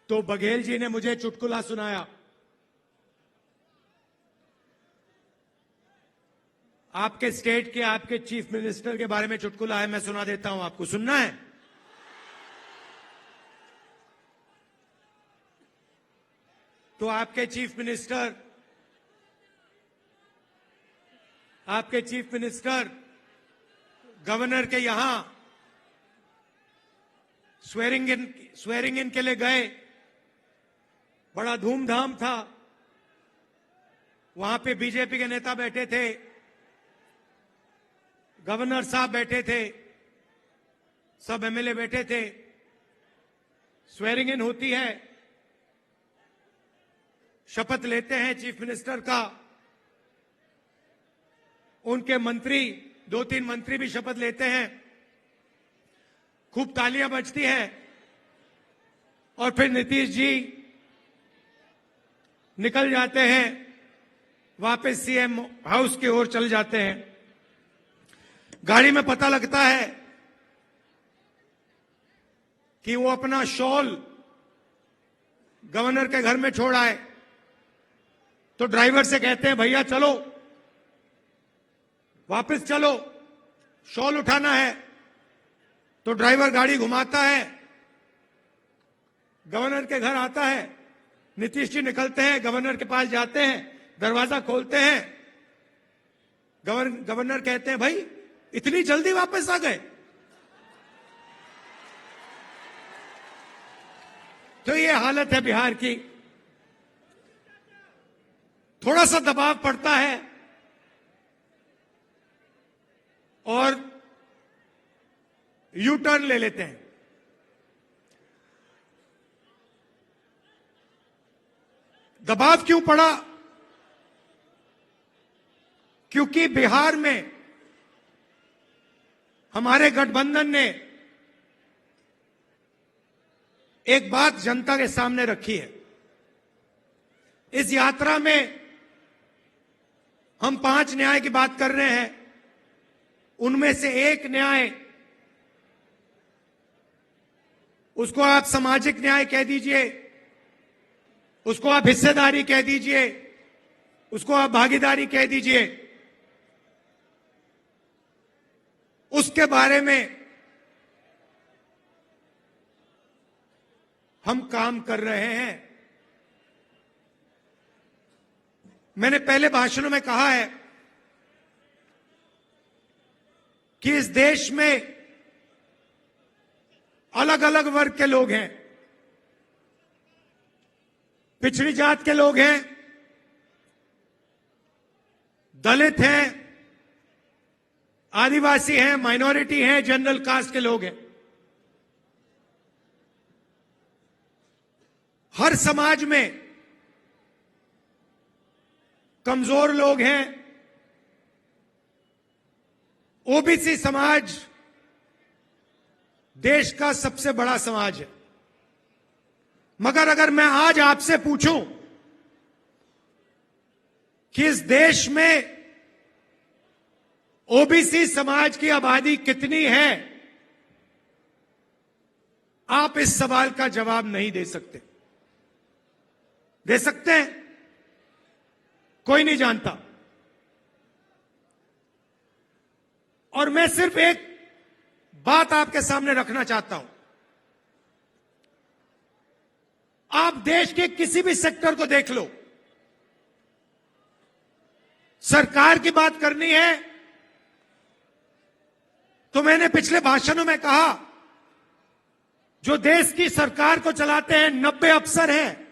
तो बघेल जी ने मुझे चुटकुला सुनाया। आपके स्टेट के आपके चीफ मिनिस्टर के बारे में चुटकुला है, मैं सुना देता हूं आपको। सुनना है? तो आपके चीफ मिनिस्टर गवर्नर के यहां स्वेरिंग इन के लिए गए। बड़ा धूमधाम था। वहां पे बीजेपी के नेता बैठे थे, गवर्नर साहब बैठे थे, सब एमएलए बैठे थे। स्वेरिंग इन होती है, शपथ लेते हैं चीफ मिनिस्टर का। उनके मंत्री, 2-3 मंत्री भी शपथ लेते हैं। खूब तालियां बजती हैं और फिर नीतीश जी निकल जाते हैं, वापस सीएम हाउस की ओर चल जाते हैं। गाड़ी में पता लगता है कि वो अपना शॉल गवर्नर के घर में छोड़ आए। तो ड्राइवर से कहते हैं, भैया चलो, वापस चलो, शॉल उठाना है। तो ड्राइवर गाड़ी घुमाता है, गवर्नर के घर आता है। नीतीश जी निकलते हैं, गवर्नर के पास जाते हैं, दरवाजा खोलते हैं। गवर्नर कहते हैं, भाई इतनी जल्दी वापस आ गए? तो ये हालत है बिहार की। थोड़ा सा दबाव पड़ता है और यू टर्न ले लेते हैं। दबाव क्यों पड़ा? क्योंकि बिहार में हमारे गठबंधन ने एक बात जनता के सामने रखी है। इस यात्रा में हम 5 न्याय की बात कर रहे हैं। उनमें से एक न्याय, उसको आप सामाजिक न्याय कह दीजिए, उसको आप हिस्सेदारी कह दीजिए, उसको आप भागीदारी कह दीजिए, उसके बारे में हम काम कर रहे हैं। मैंने पहले भाषणों में कहा है कि इस देश में अलग अलग वर्ग के लोग हैं। पिछड़ी जात के लोग हैं, दलित हैं, आदिवासी हैं, माइनॉरिटी हैं, जनरल कास्ट के लोग हैं। हर समाज में कमजोर लोग हैं। ओबीसी समाज देश का सबसे बड़ा समाज है। मगर अगर मैं आज आपसे पूछूं कि इस देश में ओबीसी समाज की आबादी कितनी है, आप इस सवाल का जवाब नहीं दे सकते। दे सकते हैं? कोई नहीं जानता। और मैं सिर्फ एक बात आपके सामने रखना चाहता हूं। आप देश के किसी भी सेक्टर को देख लो, सरकार की बात करनी है तो मैंने पिछले भाषणों में कहा, जो देश की सरकार को चलाते हैं 90 अफसर हैं।